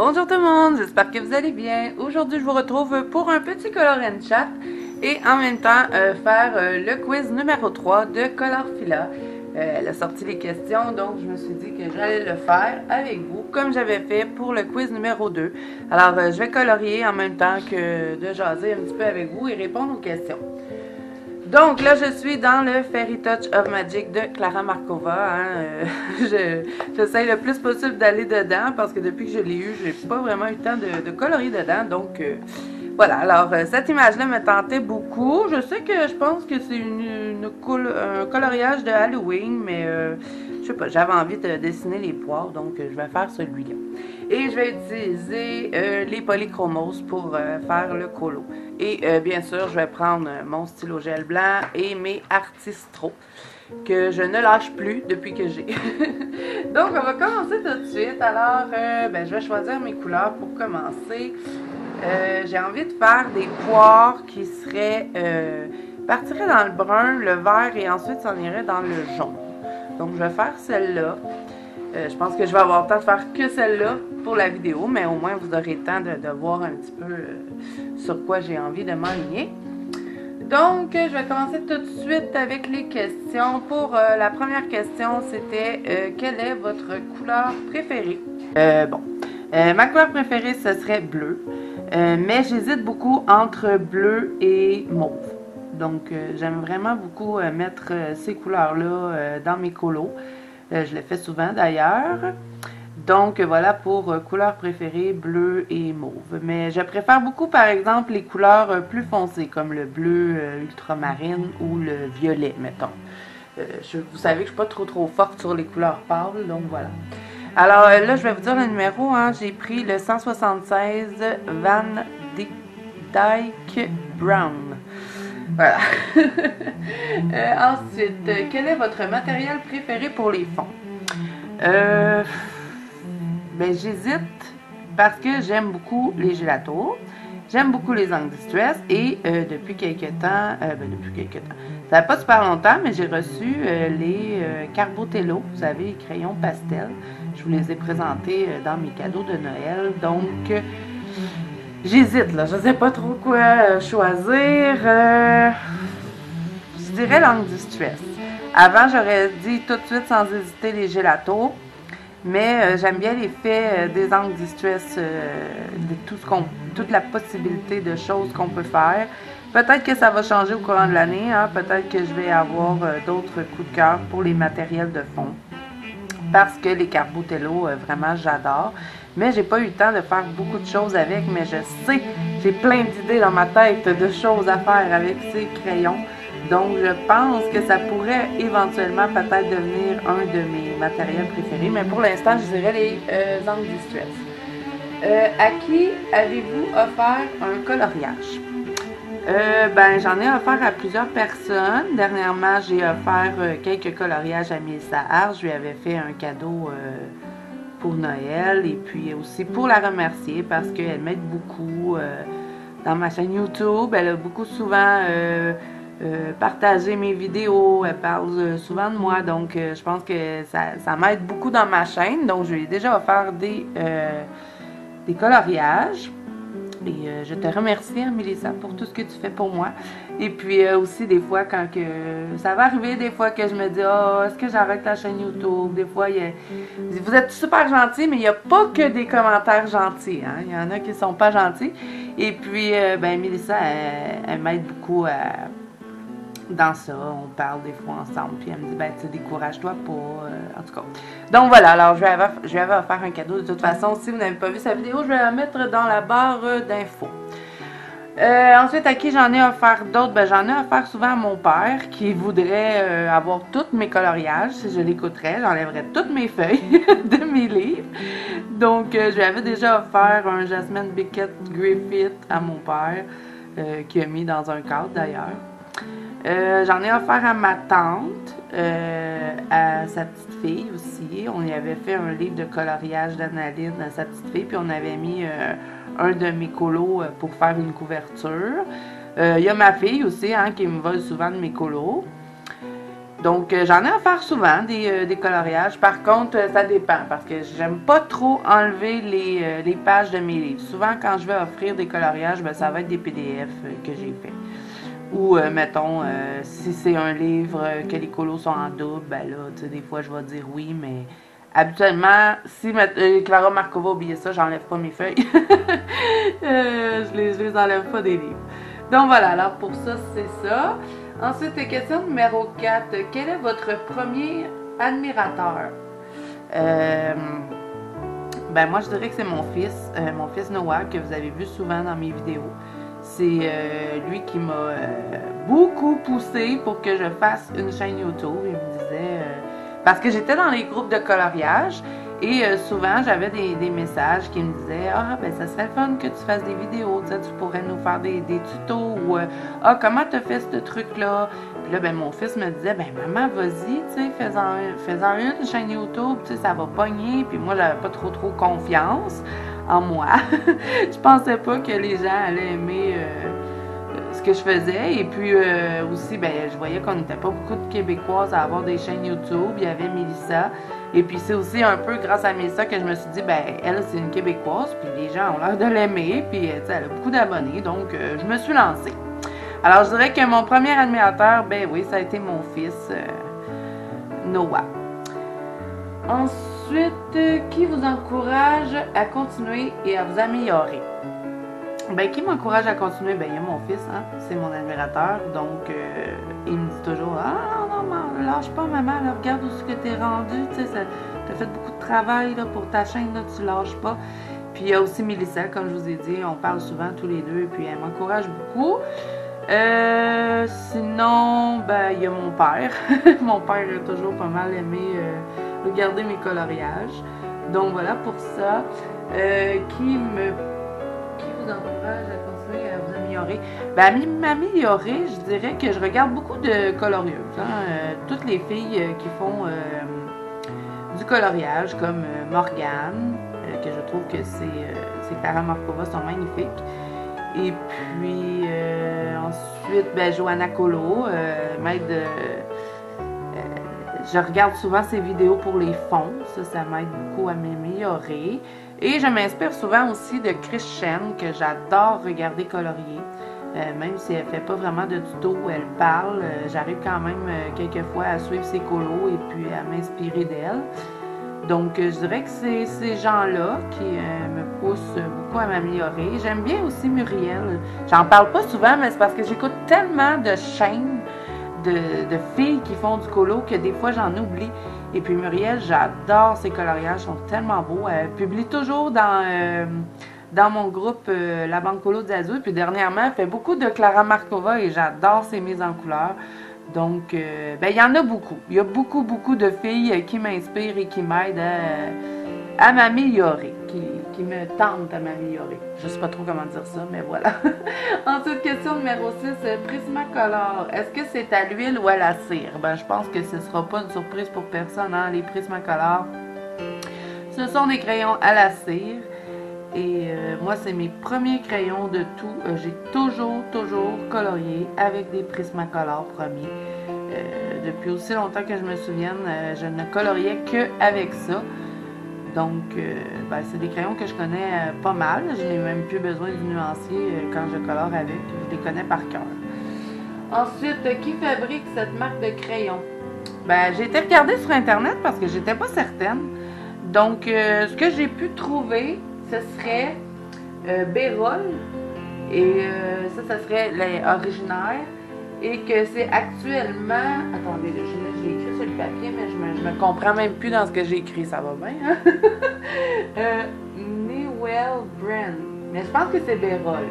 Bonjour tout le monde, j'espère que vous allez bien. Aujourd'hui, je vous retrouve pour un petit Color and Chat et en même temps faire le quiz numéro 3 de Colorfila. Elle a sorti les questions, donc je me suis dit que j'allais le faire avec vous, comme j'avais fait pour le quiz numéro 2. Alors, je vais colorier en même temps que de jaser un petit peu avec vous et répondre aux questions. Donc là, je suis dans le Fairy Touch of Magic de Clara Markova. J'essaie le plus possible d'aller dedans parce que depuis que je l'ai eu, j'ai pas vraiment eu le temps de colorier dedans. Donc voilà, alors cette image-là me tentait beaucoup. Je sais que je pense que c'est un coloriage de Halloween, mais je sais pas, j'avais envie de dessiner les poires, donc je vais faire celui-là. Et je vais utiliser les polychromos pour faire le colo. Et bien sûr, je vais prendre mon stylo gel blanc et mes Artistro, que je ne lâche plus depuis que j'ai. Donc, on va commencer tout de suite. Alors, je vais choisir mes couleurs pour commencer. J'ai envie de faire des poires qui seraient... partiraient dans le brun, le vert et ensuite s'en irait dans le jaune. Donc, je vais faire celle-là. Je pense que je vais avoir le temps de faire que celle-là pour la vidéo, mais au moins vous aurez le temps de voir un petit peu sur quoi j'ai envie de m'aligner. Donc, je vais commencer tout de suite avec les questions. Pour la première question, c'était quelle est votre couleur préférée? Ma couleur préférée, ce serait bleu, mais j'hésite beaucoup entre bleu et mauve. Donc, j'aime vraiment beaucoup mettre ces couleurs-là dans mes colos. Je le fais souvent d'ailleurs. Donc voilà pour couleurs préférées, bleu et mauve. Mais je préfère beaucoup par exemple les couleurs plus foncées comme le bleu ultramarine ou le violet, mettons. Vous savez que je ne suis pas trop forte sur les couleurs pâles, donc voilà. Alors là, je vais vous dire le numéro. J'ai pris le 176 Van Dyke Brown. Voilà. Ensuite, quel est votre matériel préféré pour les fonds? J'hésite parce que j'aime beaucoup les gelatos, j'aime beaucoup les angles distress et depuis quelques temps, ça n'a pas super longtemps, mais j'ai reçu les Carbotello, vous savez, les crayons pastel. Je vous les ai présentés dans mes cadeaux de Noël, donc... j'hésite, là. Je ne sais pas trop quoi choisir. Je dirais l'angle du stress. Avant, j'aurais dit tout de suite sans hésiter les gelatos. Mais j'aime bien l'effet des angles du stress, de toute la possibilité de choses qu'on peut faire. Peut-être que ça va changer au courant de l'année. Peut-être que je vais avoir d'autres coups de cœur pour les matériels de fond. Parce que les Carbotello, vraiment, j'adore. Mais j'ai pas eu le temps de faire beaucoup de choses avec, mais je sais, j'ai plein d'idées dans ma tête de choses à faire avec ces crayons. Donc, je pense que ça pourrait éventuellement peut-être devenir un de mes matériels préférés. Mais pour l'instant, je dirais les angles du stress. À qui avez-vous offert un coloriage? J'en ai offert à plusieurs personnes. Dernièrement, j'ai offert quelques coloriages à Mélissa Hart. Je lui avais fait un cadeau pour Noël et puis aussi pour la remercier parce qu'elle m'aide beaucoup dans ma chaîne YouTube. Elle a beaucoup souvent partagé mes vidéos. Elle parle souvent de moi. Donc, je pense que ça m'aide beaucoup dans ma chaîne. Donc, je lui ai déjà offert des coloriages. Et je te remercie, Mélissa, pour tout ce que tu fais pour moi. Et puis aussi, des fois, ça va arriver, des fois que je me dis, est-ce que j'arrête la chaîne YouTube? Des fois, vous êtes super gentils, mais il n'y a pas que des commentaires gentils. Il y en a qui ne sont pas gentils. Et puis, Mélissa, elle m'aide beaucoup dans ça. On parle des fois ensemble. Puis elle me dit, tu décourage-toi pas. En tout cas. Donc voilà, alors je lui avais offert un cadeau. De toute façon, si vous n'avez pas vu sa vidéo, je vais la mettre dans la barre d'infos. Ensuite, à qui j'en ai offert d'autres? J'en ai offert souvent à mon père qui voudrait avoir tous mes coloriages. Si je l'écouterais, j'enlèverais toutes mes feuilles de mes livres. Donc, je lui avais déjà offert un Jasmine Beckett Griffith à mon père, qui a mis dans un cadre d'ailleurs. J'en ai offert à ma tante, à sa petite fille aussi. On y avait fait un livre de coloriage d'Analine à sa petite fille, puis on avait mis un de mes colos pour faire une couverture. Il y a ma fille aussi qui me vole souvent de mes colos. Donc, j'en ai à faire souvent, des coloriages. Par contre, ça dépend, parce que j'aime pas trop enlever les pages de mes livres. Souvent, quand je vais offrir des coloriages, ben, ça va être des PDF que j'ai fait. Ou, mettons, si c'est un livre que les colos sont en double, ben là, tu sais, des fois, je vais dire oui, mais habituellement, si Clara Markova oubliait ça, j'enlève pas mes feuilles. Je les enlève pas des livres. Donc voilà, alors pour ça, c'est ça. Ensuite, question numéro 4. Quel est votre premier admirateur? Ben moi, je dirais que c'est mon fils Noah, que vous avez vu souvent dans mes vidéos. C'est lui qui m'a beaucoup poussé pour que je fasse une chaîne YouTube. Il me disait... parce que j'étais dans les groupes de coloriage et souvent j'avais des messages qui me disaient « Ah, ben ça serait le fun que tu fasses des vidéos, tu pourrais nous faire des tutos ou « Ah, comment tu as fait ce truc-là? » Puis là, ben mon fils me disait « Ben maman, vas-y, tu sais, fais-en une chaîne YouTube, tu sais, ça va pogner. » Puis moi, j'avais pas trop confiance en moi. Je pensais pas que les gens allaient aimer ce que je faisais. Et puis aussi, ben, je voyais qu'on n'était pas beaucoup de Québécoises à avoir des chaînes YouTube. Il y avait Mélissa. Et puis c'est aussi un peu grâce à Mélissa que je me suis dit, ben, elle, c'est une Québécoise. Puis les gens ont l'air de l'aimer. Puis, tu sais, elle a beaucoup d'abonnés. Donc, je me suis lancée. Alors, je dirais que mon premier admirateur, ben oui, ça a été mon fils, Noah. Ensuite, qui vous encourage à continuer et à vous améliorer? Ben, qui m'encourage à continuer? Ben, il y a mon fils, hein? C'est mon admirateur. Donc, il me dit toujours, ah non, lâche pas, maman, là, regarde où est-ce que t'es rendu. Tu sais, t'as fait beaucoup de travail là, pour ta chaîne, là, tu lâches pas. Puis, il y a aussi Mélissa, comme je vous ai dit, on parle souvent tous les deux, et puis elle m'encourage beaucoup. Sinon, ben, il y a mon père. Mon père a toujours pas mal aimé regarder mes coloriages. Donc, voilà pour ça. Qui vous encourage à continuer à vous améliorer? Ben, à m'améliorer, je dirais que je regarde beaucoup de colorieuses. Hein? Toutes les filles qui font du coloriage, comme Morgane, que je trouve que ses Clara Markova sont magnifiques. Et puis, ensuite, ben, Johanna Colo m'aide. Je regarde souvent ses vidéos pour les fonds. Ça m'aide beaucoup à m'améliorer. Et je m'inspire souvent aussi de Chris Chen, que j'adore regarder colorier. Même si elle ne fait pas vraiment de tuto où elle parle, j'arrive quand même quelquefois à suivre ses colos et puis à m'inspirer d'elle. Donc, je dirais que c'est ces gens-là qui me poussent beaucoup à m'améliorer. J'aime bien aussi Muriel. J'en parle pas souvent, mais c'est parce que j'écoute tellement de chaînes de filles qui font du colo que des fois, j'en oublie. Et puis Muriel, j'adore ses coloriages, ils sont tellement beaux. Elle publie toujours dans mon groupe La Banque Colo d'Azou. Et puis dernièrement, elle fait beaucoup de Clara Markova et j'adore ses mises en couleur. Donc, ben, il y en a beaucoup. Il y a beaucoup de filles qui m'inspirent et qui m'aident à m'améliorer, qui me tentent à m'améliorer. Je ne sais pas trop comment dire ça, mais voilà. Ensuite, question numéro 6, Prismacolor. Est-ce que c'est à l'huile ou à la cire? Ben, je pense que ce ne sera pas une surprise pour personne, hein? Les Prismacolor, ce sont des crayons à la cire. Et moi, c'est mes premiers crayons de tout. J'ai toujours colorié avec des Prismacolor premiers. Depuis aussi longtemps que je me souvienne, je ne coloriais qu'avec ça. Donc, ben, c'est des crayons que je connais pas mal. Je n'ai même plus besoin du nuancier quand je colore avec. Je les connais par cœur. Ensuite, qui fabrique cette marque de crayons? Ben, j'ai été regarder sur Internet parce que j'étais pas certaine. Donc, ce que j'ai pu trouver, ce serait Bérol, et ça serait les originaires, et que c'est actuellement, attendez, je l'ai écrit sur le papier, mais je me comprends même plus dans ce que j'ai écrit, ça va bien, hein? Newell Brand, mais je pense que c'est Bérol.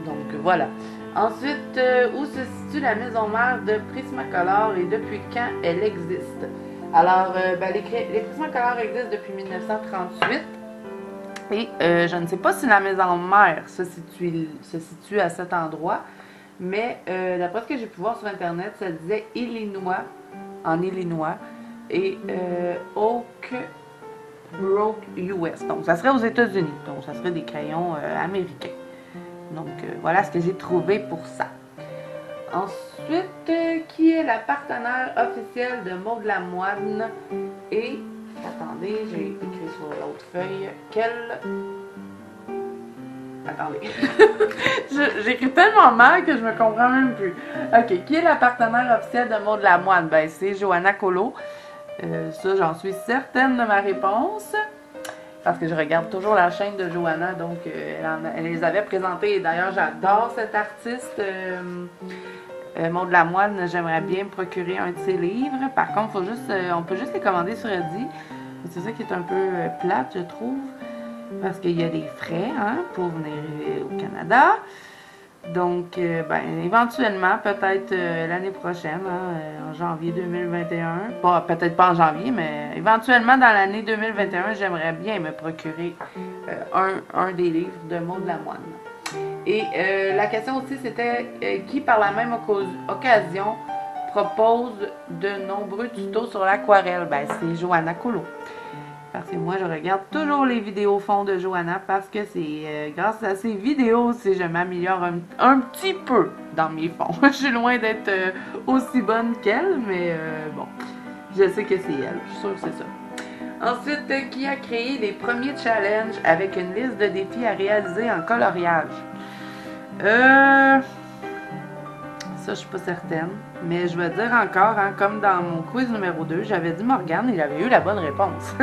Donc voilà. Ensuite, où se situe la maison mère de Prismacolor et depuis quand elle existe? Alors, ben, les Prismacolor existent depuis 1938. Et je ne sais pas si la maison mère se situe à cet endroit, mais d'après ce que j'ai pu voir sur Internet, ça disait Illinois, en Illinois, et Oak Brook US. Donc, ça serait aux États-Unis. Donc, ça serait des crayons américains. Donc, voilà ce que j'ai trouvé pour ça. Ensuite, qui est la partenaire officielle de Maud Lamoine? Et, attendez, j'ai écrit sur l'autre feuille, quelle... Attendez. J'écris tellement mal que je me comprends même plus. Ok, qui est la partenaire officielle de Maud Lamoine? Ben, c'est Johanna Colo. Ça, j'en suis certaine de ma réponse. Parce que je regarde toujours la chaîne de Johanna, donc elle les avait présentées. D'ailleurs, j'adore cette artiste. Maud Lamoine, j'aimerais bien me procurer un de ses livres. Par contre, on peut juste les commander sur Etsy. C'est ça qui est un peu plate, je trouve. Parce qu'il y a des frais pour venir au Canada. Donc, ben, éventuellement, peut-être l'année prochaine, en janvier 2021. Peut-être pas en janvier, mais éventuellement dans l'année 2021, j'aimerais bien me procurer un des livres de Maud Lamoine. Et la question aussi, c'était qui, par la même occasion, propose de nombreux tutos sur l'aquarelle? Ben, c'est Johanna Colo. Parce que moi, je regarde toujours les vidéos fonds de Johanna parce que c'est grâce à ces vidéos si je m'améliore un petit peu dans mes fonds. Je suis loin d'être aussi bonne qu'elle, mais bon, je sais que c'est elle. Je suis sûre que c'est ça. Ensuite, qui a créé les premiers challenges avec une liste de défis à réaliser en coloriage? Ça, je suis pas certaine. Mais je vais dire encore, comme dans mon quiz numéro 2, j'avais dit Morgane et j'avais eu la bonne réponse.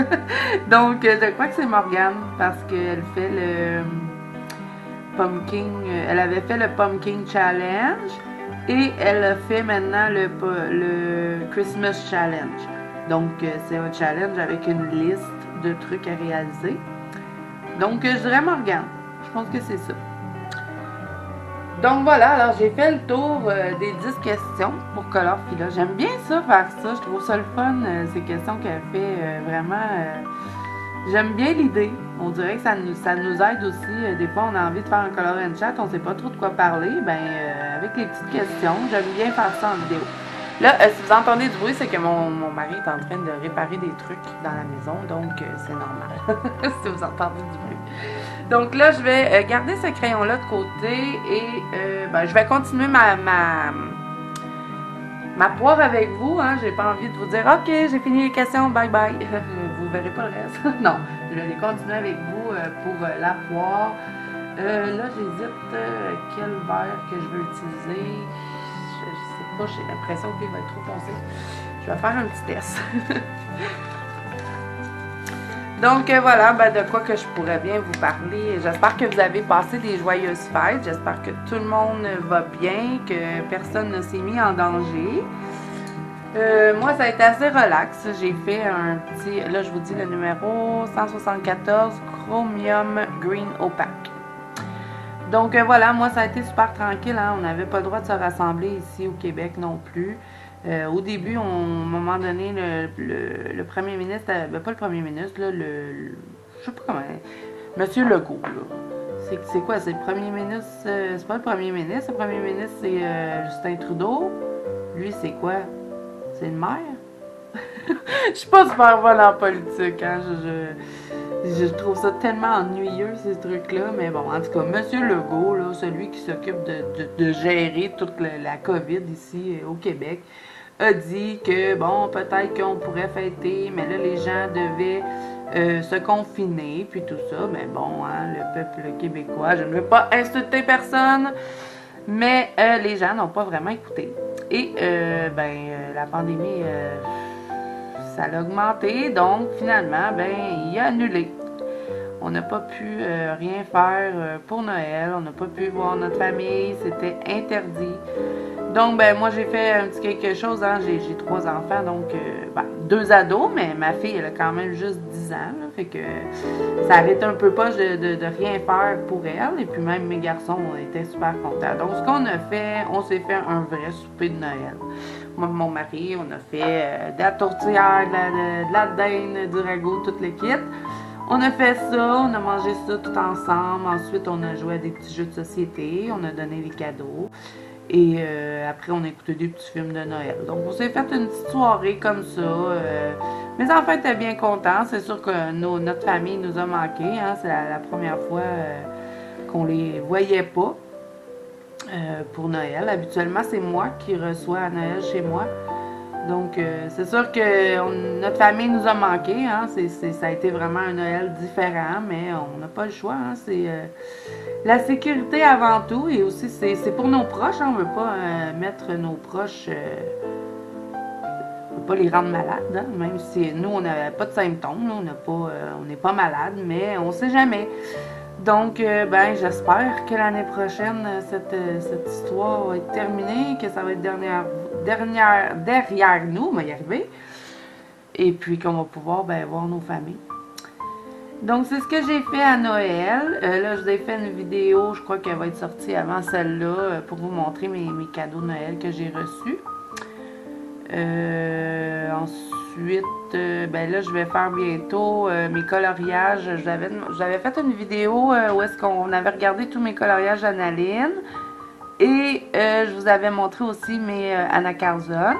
Donc, je crois que c'est Morgane parce qu'elle fait le Pumpkin. Elle avait fait le Pumpkin Challenge et elle a fait maintenant le Christmas Challenge. Donc, c'est un challenge avec une liste de trucs à réaliser. Donc, je dirais Morgane. Je pense que c'est ça. Donc voilà, alors j'ai fait le tour des 10 questions pour Color Fila. J'aime bien ça, faire ça. Je trouve ça le fun, ces questions qu'elle fait. Vraiment, j'aime bien l'idée. On dirait que ça nous aide aussi. Des fois, on a envie de faire un Color and Chat, on ne sait pas trop de quoi parler. Ben, avec les petites questions, j'aime bien faire ça en vidéo. Là, si vous entendez du bruit, c'est que mon mari est en train de réparer des trucs dans la maison, donc c'est normal si vous entendez du bruit. Donc là, je vais garder ce crayon-là de côté et ben, je vais continuer ma poire avec vous. J'ai pas envie de vous dire « Ok, j'ai fini les questions, bye bye ». Vous verrez pas le reste. Non, je vais les continuer avec vous pour la poire. Là, j'hésite quel verre que je veux utiliser. Je sais pas, j'ai l'impression qu'il va être trop foncé. Je vais faire un petit test. Donc voilà, ben, de quoi que je pourrais bien vous parler. J'espère que vous avez passé des joyeuses fêtes. J'espère que tout le monde va bien, que personne ne s'est mis en danger. Moi, ça a été assez relax. J'ai fait un petit, là je vous dis le numéro 174, Chromium Green Opaque. Donc voilà, moi ça a été super tranquille. On n'avait pas le droit de se rassembler ici au Québec non plus. Au début, à un moment donné, le premier ministre, ben pas le premier ministre, là, je sais pas comment, Monsieur Legault, là. C'est quoi, c'est le premier ministre, c'est pas le premier ministre c'est Justin Trudeau. Lui, c'est quoi? C'est le maire? Je suis pas super bonne en politique, je trouve ça tellement ennuyeux, ces trucs-là, mais bon, en tout cas, Monsieur Legault, là, celui qui s'occupe de gérer toute la COVID ici au Québec, a dit que, bon, peut-être qu'on pourrait fêter, mais là, les gens devaient se confiner, puis tout ça. Mais bon, le peuple québécois, je ne veux pas insulter personne, mais les gens n'ont pas vraiment écouté. Et, la pandémie, ça l'a augmenté, donc, finalement, il a annulé. On n'a pas pu rien faire pour Noël, on n'a pas pu voir notre famille, c'était interdit. Donc, moi, j'ai fait un petit quelque chose. J'ai 3 enfants, donc 2 ados, mais ma fille, elle a quand même juste 10 ans. Là, fait que ça arrête un peu pas de rien faire pour elle. Et puis, même mes garçons étaient super contents. Donc, ce qu'on a fait, on s'est fait un vrai souper de Noël. Moi, mon mari, on a fait de la tourtière, de la dinde, du ragoût, tout le kit. On a fait ça, on a mangé ça tout ensemble. Ensuite, on a joué à des petits jeux de société. On a donné des cadeaux. Et après, on a écouté des petits films de Noël. Donc, on s'est fait une petite soirée comme ça. Mes enfants étaient bien contents. C'est sûr que notre famille nous a manqué. C'est la première fois qu'on les voyait pas. pour Noël. Habituellement, c'est moi qui reçois à Noël chez moi. Donc, c'est sûr que notre famille nous a manqué. Hein? Ça a été vraiment un Noël différent, mais on n'a pas le choix. Hein? C'est la sécurité avant tout. Et aussi, c'est pour nos proches. Hein? On ne veut pas mettre nos proches... on ne veut pas les rendre malades. Hein? Même si nous, on n'a pas de symptômes. Là, on n'est pas malade, mais on ne sait jamais. Donc, ben, j'espère que l'année prochaine, cette histoire va être terminée, que ça va être derrière nous, on va y arriver, et puis qu'on va pouvoir ben, voir nos familles. Donc, c'est ce que j'ai fait à Noël. Là, je vous ai fait une vidéo, je crois qu'elle va être sortie avant celle-là, pour vous montrer mes cadeaux de Noël que j'ai reçus. Ensuite, ben là, je vais faire bientôt mes coloriages. J'avais fait une vidéo où est-ce qu'on avait regardé tous mes coloriages d'Analine. Et je vous avais montré aussi mes anacarzones.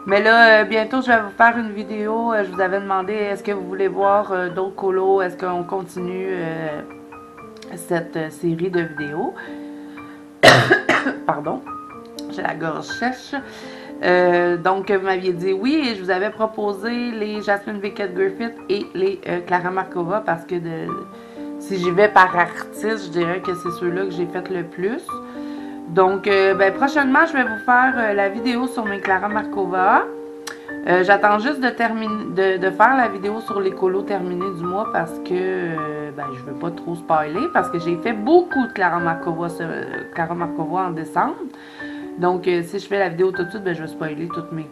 Mais là, bientôt, je vais vous faire une vidéo. Je vous avais demandé, est-ce que vous voulez voir d'autres colos? Est-ce qu'on continue cette série de vidéos? Pardon, j'ai la gorge sèche. Donc, vous m'aviez dit oui et je vous avais proposé les Jasmine Beckett Griffith et les Clara Markova parce que si j'y vais par artiste, je dirais que c'est ceux-là que j'ai fait le plus. Donc, ben, prochainement, je vais vous faire la vidéo sur mes Clara Markova. J'attends juste de faire la vidéo sur les colos terminés du mois parce que ben, je ne veux pas trop spoiler parce que j'ai fait beaucoup de Clara Markova en décembre. Donc, si je fais la vidéo tout de suite, ben, je vais spoiler toutes mes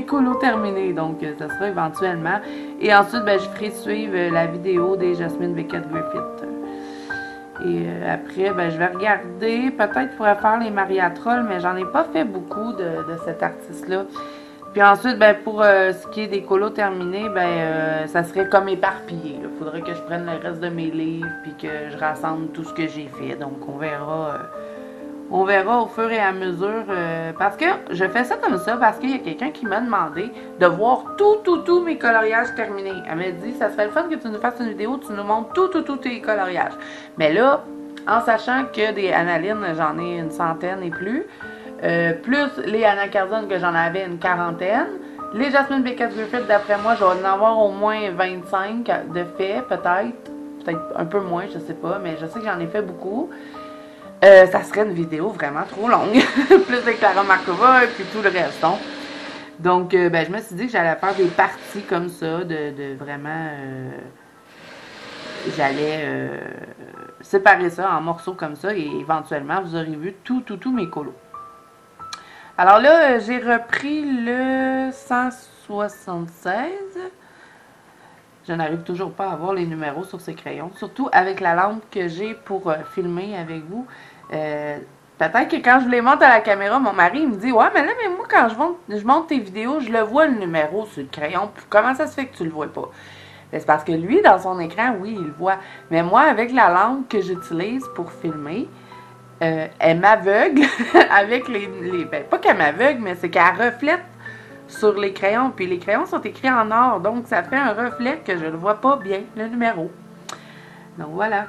colos terminés. Donc, ça sera éventuellement. Et ensuite, ben, je ferai suivre la vidéo des Jasmine Beckett Griffith. Et après, ben, je vais regarder. Peut-être je pourrais faire les Maria Troll, mais j'en ai pas fait beaucoup de cet artiste-là. Puis ensuite, ben, pour ce qui est des colos terminés, ben, ça serait comme éparpillé. Il faudrait que je prenne le reste de mes livres puis que je rassemble tout ce que j'ai fait. Donc, on verra au fur et à mesure. Parce que je fais ça comme ça parce qu'il y a quelqu'un qui m'a demandé de voir tous mes coloriages terminés. Elle m'a dit, ça serait le fun que tu nous fasses une vidéo, tu nous montres tous tes coloriages. Mais là, en sachant que des Analine, j'en ai une centaine et plus, plus les anacarzones que j'en avais une quarantaine, les Jasmine Beckett Griffith, d'après moi, je vais en avoir au moins 25 de fait, peut-être un peu moins, je sais pas, mais je sais que j'en ai fait beaucoup. Ça serait une vidéo vraiment trop longue. Plus de Clara Markova et puis tout le reste. Donc, ben, je me suis dit que j'allais faire des parties comme ça, de vraiment... j'allais séparer ça en morceaux comme ça et éventuellement, vous aurez vu tous mes colos. Alors là, j'ai repris le 176. Je n'arrive toujours pas à voir les numéros sur ces crayons, surtout avec la lampe que j'ai pour filmer avec vous. Peut-être que quand je les monte à la caméra, mon mari me dit « Ouais, mais là, moi, quand je monte tes vidéos, je le vois le numéro sur le crayon. Comment ça se fait que tu le vois pas? » C'est parce que lui, dans son écran, oui, il le voit. Mais moi, avec la lampe que j'utilise pour filmer, elle m'aveugle avec ben, pas qu'elle m'aveugle, mais c'est qu'elle reflète sur les crayons. Puis les crayons sont écrits en or, donc ça fait un reflet que je ne vois pas bien, le numéro. Donc voilà.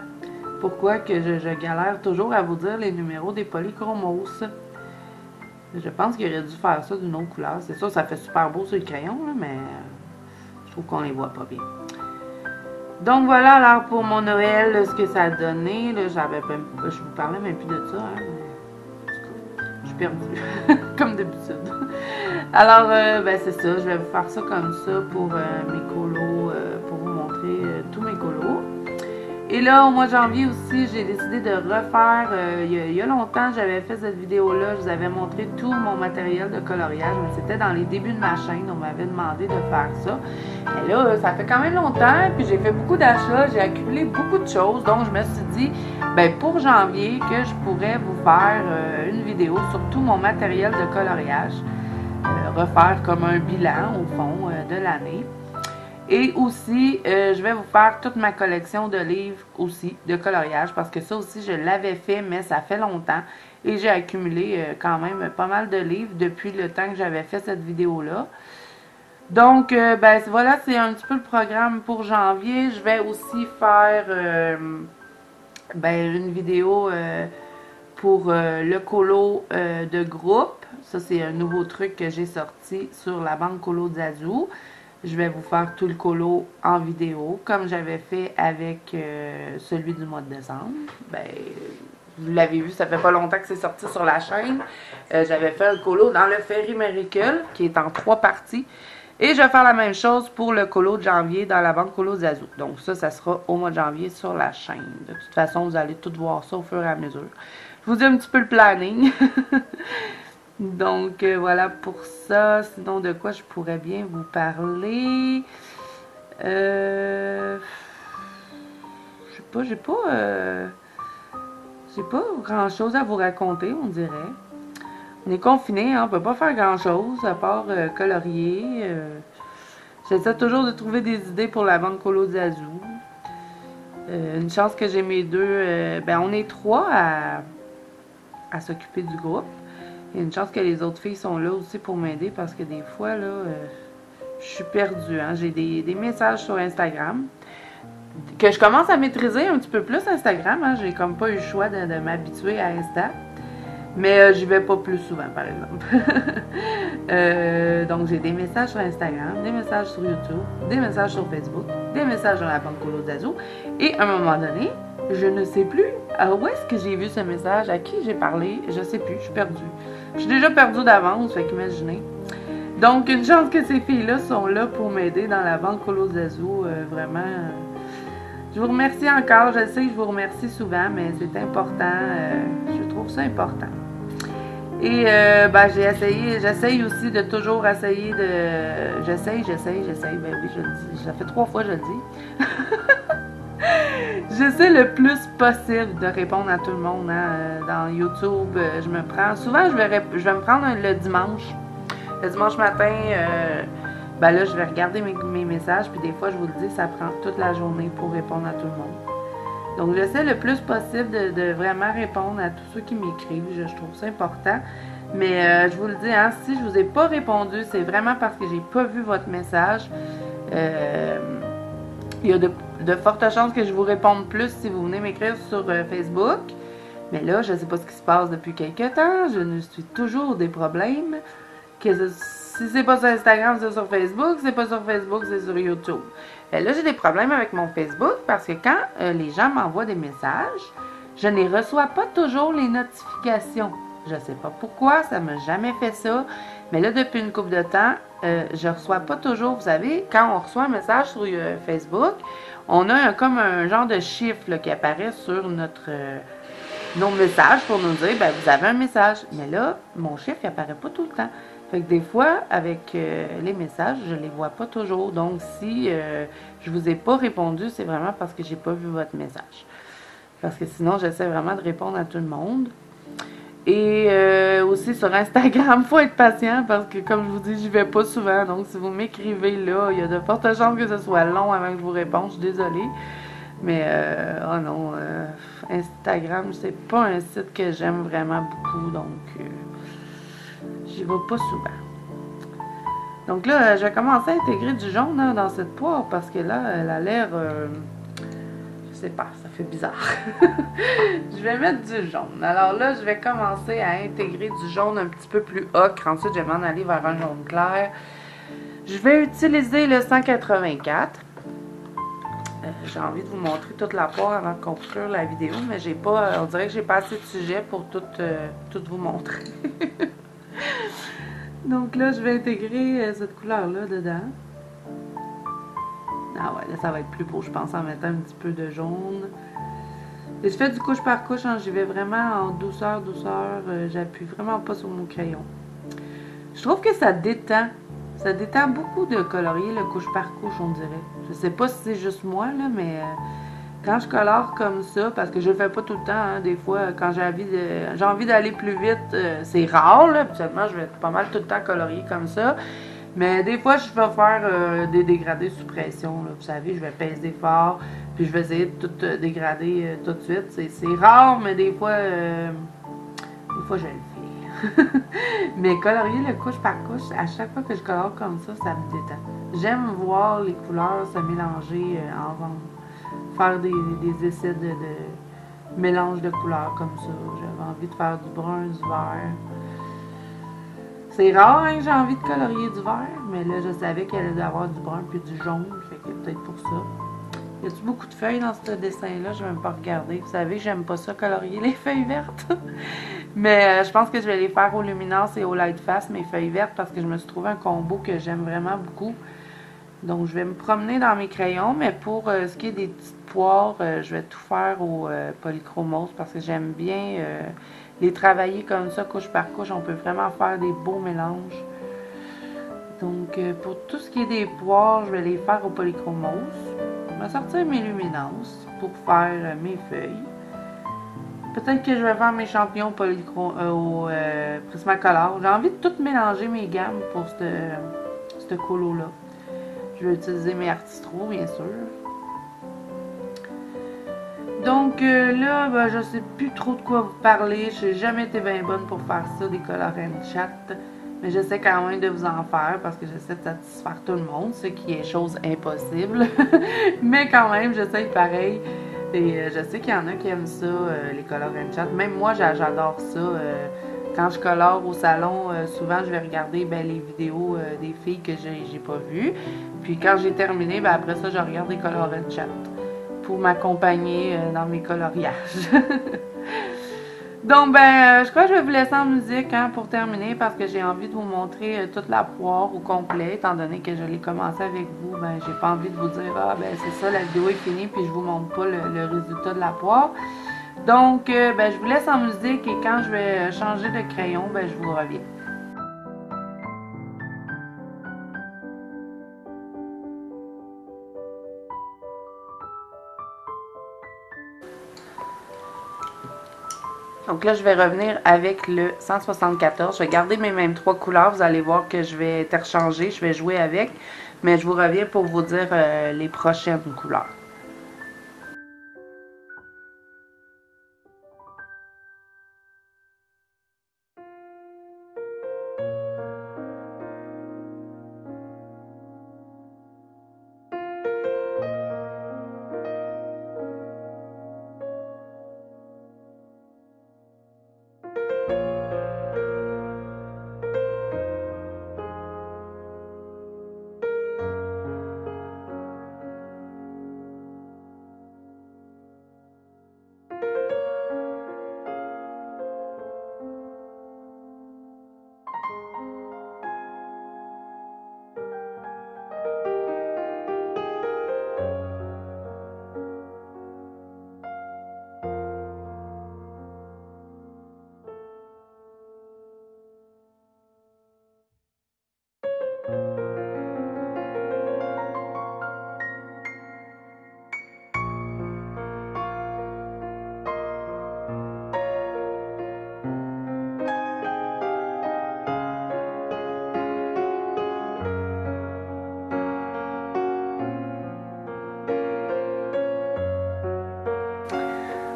Pourquoi que je galère toujours à vous dire les numéros des polychromos. Je pense qu'il aurait dû faire ça d'une autre couleur. C'est sûr, ça fait super beau sur le crayon, là, mais je trouve qu'on les voit pas bien. Donc voilà, alors pour mon Noël, là, ce que ça a donné, là, je vous parlais même plus de ça, hein, mais, je suis perdue, comme d'habitude. Alors, ben c'est ça, je vais vous faire ça comme ça pour mes colos, pour vous montrer tous mes colos. Et là, au mois de janvier aussi, j'ai décidé de refaire, il y a longtemps, j'avais fait cette vidéo-là, je vous avais montré tout mon matériel de coloriage, mais c'était dans les débuts de ma chaîne, on m'avait demandé de faire ça. Et là, ça fait quand même longtemps, puis j'ai fait beaucoup d'achats, j'ai accumulé beaucoup de choses, donc je me suis dit, ben pour janvier, que je pourrais vous faire une vidéo sur tout mon matériel de coloriage, refaire comme un bilan, au fond, de l'année. Et aussi, je vais vous faire toute ma collection de livres aussi, de coloriage, parce que ça aussi, je l'avais fait, mais ça fait longtemps. Et j'ai accumulé quand même pas mal de livres depuis le temps que j'avais fait cette vidéo-là. Donc, ben voilà, c'est un petit peu le programme pour janvier. Je vais aussi faire ben, une vidéo pour le colo de groupe. Ça, c'est un nouveau truc que j'ai sorti sur la banque Colo Zazu. Je vais vous faire tout le colo en vidéo, comme j'avais fait avec celui du mois de décembre. Ben, vous l'avez vu, ça fait pas longtemps que c'est sorti sur la chaîne. J'avais fait un colo dans le Fairy Miracle, qui est en 3 parties. Et je vais faire la même chose pour le colo de janvier dans la banque Colo Zazu. Donc ça sera au mois de janvier sur la chaîne. De toute façon, vous allez tout voir ça au fur et à mesure. Je vous dis un petit peu le planning. Donc voilà pour ça. Sinon, de quoi je pourrais bien vous parler? Je sais pas, j'ai pas grand chose à vous raconter, on dirait. On est confinés, hein, on peut pas faire grand chose à part colorier. J'essaie toujours de trouver des idées pour la banque Colo Zazu. Une chance que j'ai mes deux. Ben on est 3 à s'occuper du groupe. Et une chance que les autres filles sont là aussi pour m'aider parce que des fois là, je suis perdue. Hein. J'ai des messages sur Instagram que je commence à maîtriser un petit peu plus Instagram. Hein. J'ai comme pas eu le choix de m'habituer à Insta. Mais j'y vais pas plus souvent, par exemple. Donc, j'ai des messages sur Instagram, des messages sur YouTube, des messages sur Facebook, des messages dans la banque Colo Zazu. Et à un moment donné, je ne sais plus où est-ce que j'ai vu ce message, à qui j'ai parlé, je sais plus, je suis perdue. Je suis déjà perdue d'avance, fait qu'imaginez. Donc, une chance que ces filles-là sont là pour m'aider dans la banque Colo Zazu, vraiment... Je vous remercie encore. Je sais que je vous remercie souvent, mais c'est important. Je trouve ça important. Et ben, j'essaye aussi de toujours essayer de... J'essaye. Ben oui, je le dis. Ça fait 3 fois que je le dis. J'essaie le plus possible de répondre à tout le monde. Hein. Dans YouTube, je me prends... Souvent, je vais me prendre le dimanche. Le dimanche matin... ben là, je vais regarder mes messages, puis des fois, je vous le dis, ça prend toute la journée pour répondre à tout le monde. Donc, j'essaie le plus possible de vraiment répondre à tous ceux qui m'écrivent. Je trouve ça important. Mais je vous le dis, hein, si je vous ai pas répondu, c'est vraiment parce que j'ai pas vu votre message. Il y a de fortes chances que je vous réponde plus si vous venez m'écrire sur Facebook. Mais là, je ne sais pas ce qui se passe depuis quelques temps. Je ne suis toujours des problèmes. Si c'est pas sur Instagram, c'est sur Facebook. Si c'est pas sur Facebook, c'est sur YouTube. Et là, j'ai des problèmes avec mon Facebook parce que quand les gens m'envoient des messages, je ne reçois pas toujours les notifications. Je ne sais pas pourquoi, ça ne m'a jamais fait ça. Mais là, depuis une couple de temps, je ne reçois pas toujours. Vous savez, quand on reçoit un message sur Facebook, on a comme un genre de chiffre là, qui apparaît sur nos messages pour nous dire, ben, vous avez un message. Mais là, mon chiffre, il apparaît pas tout le temps. Fait que des fois, avec les messages, je les vois pas toujours. Donc, si je vous ai pas répondu, c'est vraiment parce que j'ai pas vu votre message. Parce que sinon, j'essaie vraiment de répondre à tout le monde. Et aussi sur Instagram, faut être patient parce que, comme je vous dis, j'y vais pas souvent. Donc, si vous m'écrivez là, il y a de fortes chances que ce soit long avant que je vous réponde. Je suis désolée. Mais, oh non, Instagram, c'est pas un site que j'aime vraiment beaucoup. Donc, j'y vais pas souvent. Donc là, je vais commencer à intégrer du jaune là, dans cette poire parce que là, elle a l'air... je sais pas, ça fait bizarre. Je vais mettre du jaune. Alors là, je vais commencer à intégrer du jaune un petit peu plus ocre. Ensuite, je vais m'en aller vers un jaune clair. Je vais utiliser le 184. J'ai envie de vous montrer toute la poire avant de conclure la vidéo, mais j'ai pas... on dirait que j'ai pas assez de sujet pour tout vous montrer. Donc là, je vais intégrer cette couleur-là dedans. Ah ouais, là, ça va être plus beau, je pense, en mettant un petit peu de jaune. Et je fais du couche par couche, hein, j'y vais vraiment en douceur. J'appuie vraiment pas sur mon crayon. Je trouve que ça détend. Ça détend beaucoup de colorier le couche par couche, on dirait. Je sais pas si c'est juste moi, là, mais... quand je colore comme ça, parce que je le fais pas tout le temps, hein, des fois, quand j'ai envie d'aller plus vite, c'est rare, là, habituellement, je vais pas mal tout le temps colorier comme ça, mais des fois, je vais faire des dégradés sous pression, là, vous savez, je vais peser fort, puis je vais essayer de tout dégrader tout de suite, c'est rare, mais des fois, je le fais. Mais colorier le couche par couche, à chaque fois que je colore comme ça me détend. J'aime voir les couleurs se mélanger ensemble. Faire des essais mélange de couleurs comme ça. J'avais envie de faire du brun, du vert. C'est rare hein, que j'ai envie de colorier du vert, mais là je savais qu'il allait y avoir du brun puis du jaune, fait que peut-être pour ça. Y a-tu beaucoup de feuilles dans ce dessin-là? Je vais même pas regarder. Vous savez, j'aime pas ça colorier les feuilles vertes. Mais je pense que je vais les faire au Luminance et au Lightfast, mes feuilles vertes, parce que je me suis trouvé un combo que j'aime vraiment beaucoup. Donc je vais me promener dans mes crayons, mais pour ce qui est des petites poires, je vais tout faire au polychromos parce que j'aime bien les travailler comme ça, couche par couche. On peut vraiment faire des beaux mélanges. Donc pour tout ce qui est des poires, je vais les faire au polychromos. Je vais sortir mes luminances pour faire mes feuilles. Peut-être que je vais faire mes champignons au Prismacolor. J'ai envie de tout mélanger mes gammes pour ce colo-là. Je vais utiliser mes Artistro, bien sûr. Donc là, ben, je sais plus trop de quoi vous parler. Je n'ai jamais été bien bonne pour faire ça, des colorants chat. Mais j'essaie quand même de vous en faire parce que j'essaie de satisfaire tout le monde, ce qui est chose impossible. Mais quand même, j'essaie pareil. Et je sais qu'il y en a qui aiment ça, les colorants chat. Même moi, j'adore ça. Quand je colore au salon, souvent je vais regarder les vidéos des filles que j'ai pas vues. Puis quand j'ai terminé, après ça, je regarde les colorants chat pour m'accompagner dans mes coloriages. Donc, je crois que je vais vous laisser en musique hein, pour terminer parce que j'ai envie de vous montrer toute la poire au complet. Étant donné que je l'ai commencé avec vous, j'ai pas envie de vous dire « Ah, c'est ça, la vidéo est finie puis je vous montre pas le résultat de la poire. » Donc, je vous laisse en musique et quand je vais changer de crayon, je vous reviens. Donc là, je vais revenir avec le 174. Je vais garder mes mêmes trois couleurs. Vous allez voir que je vais interchanger. Je vais jouer avec. Mais je vous reviens pour vous dire les prochaines couleurs.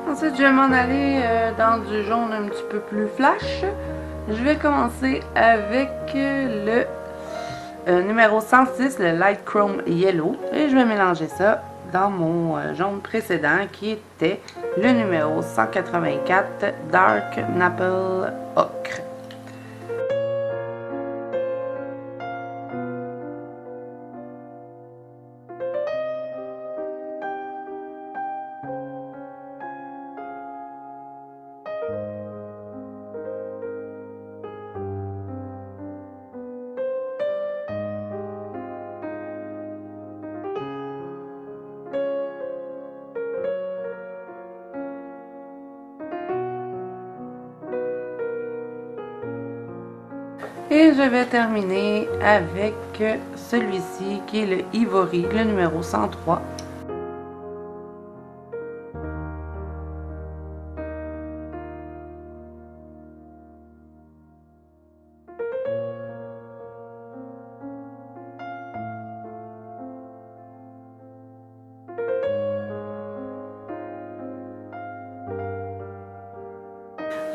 Ensuite, je vais m'en aller dans du jaune un petit peu plus flash. Je vais commencer avec le numéro 106, le Light Chrome Yellow. Et je vais mélanger ça dans mon jaune précédent qui était le numéro 184, Dark Maple Ocre. Et je vais terminer avec celui-ci qui est le Ivory, le numéro 103.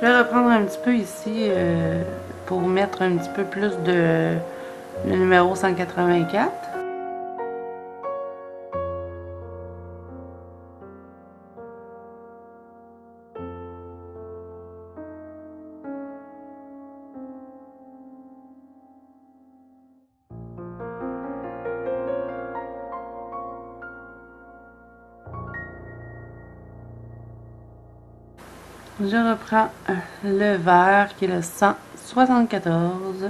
Je vais reprendre un petit peu ici pour mettre un petit peu plus de le numéro 184. Je reprends le vert qui est le 174.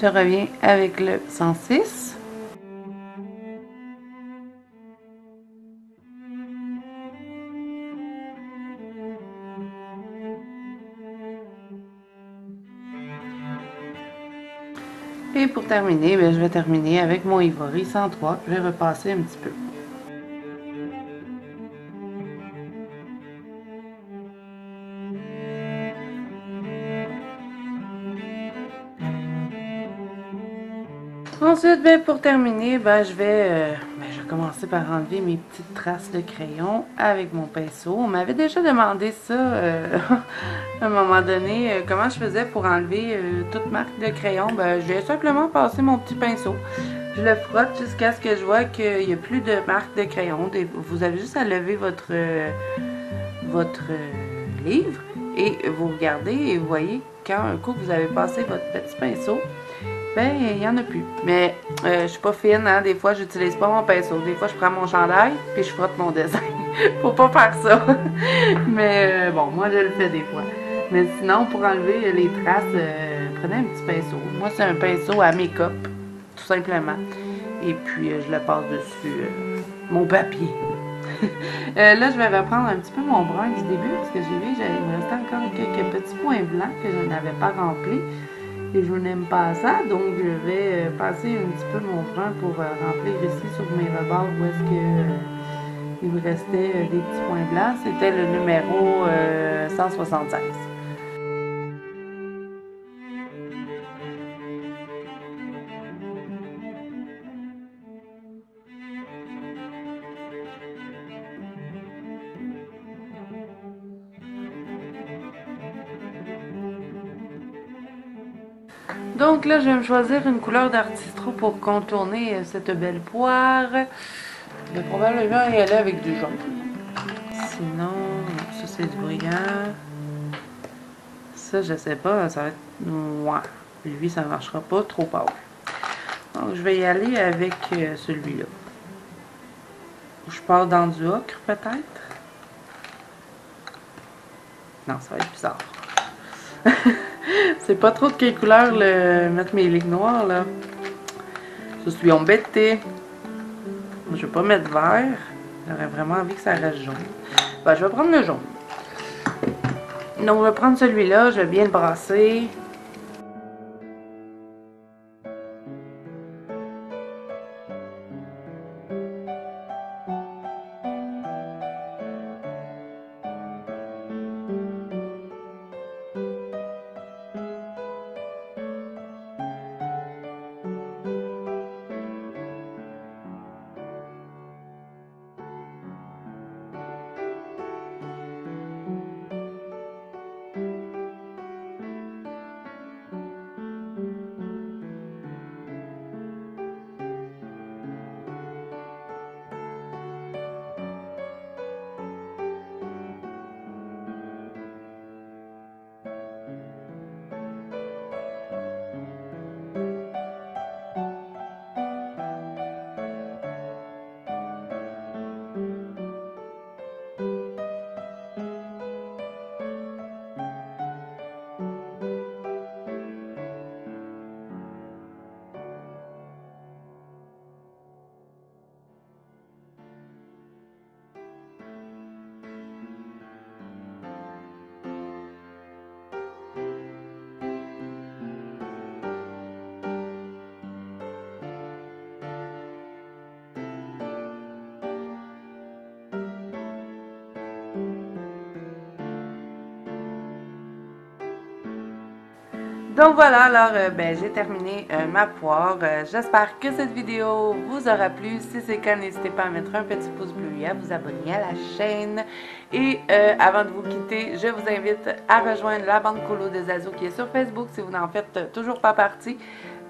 Je reviens avec le 106. Et pour terminer, je vais terminer avec mon Ivory 103. Je vais repasser un petit peu. Ensuite, pour terminer, je vais commencer par enlever mes petites traces de crayon avec mon pinceau. On m'avait déjà demandé ça à un moment donné, comment je faisais pour enlever toute marque de crayon. Je vais simplement passer mon petit pinceau. Je le frotte jusqu'à ce que je vois qu'il n'y a plus de marque de crayon. Vous avez juste à lever votre livre et vous regardez et vous voyez quand un coup vous avez passé votre petit pinceau, il n'y en a plus. Mais je suis pas fine, hein? Des fois j'utilise pas mon pinceau. Des fois je prends mon chandail puis je frotte mon dessin. Faut pas faire ça. Mais bon, moi je le fais des fois. Mais sinon, pour enlever les traces, prenez un petit pinceau. Moi c'est un pinceau à make-up, tout simplement. Et puis je le passe dessus mon papier. Là, je vais reprendre un petit peu mon brun du début parce que j'ai vu qu'il me restait encore quelques petits points blancs que je n'avais pas remplis. Et je n'aime pas ça, donc je vais passer un petit peu mon brun pour remplir ici sur mes rebords où est-ce que il me restait des petits points blancs. C'était le numéro 176. Donc là, je vais me choisir une couleur d'artistro pour contourner cette belle poire. Je vais probablement y aller avec du jaune. Sinon, ça c'est du brillant. Ça, je sais pas, ça va être noir. Lui, ça ne marchera pas, trop pâle. Donc, je vais y aller avec celui-là. Je pars dans du ocre, peut-être. Non, ça va être bizarre. C'est pas trop de quelle couleur mettre mes lignes noires, là. Je suis embêtée. Je vais pas mettre vert. J'aurais vraiment envie que ça reste jaune. Je vais prendre le jaune. Donc, je vais prendre celui-là. Je vais bien le brasser. Donc voilà, alors j'ai terminé ma poire. J'espère que cette vidéo vous aura plu. Si c'est le cas, n'hésitez pas à mettre un petit pouce bleu et à vous abonner à la chaîne. Et avant de vous quitter, je vous invite à rejoindre la bande colo de Zazo qui est sur Facebook si vous n'en faites toujours pas partie.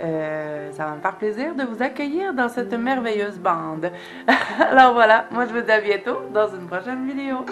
Ça va me faire plaisir de vous accueillir dans cette merveilleuse bande. Alors voilà, moi je vous dis à bientôt dans une prochaine vidéo.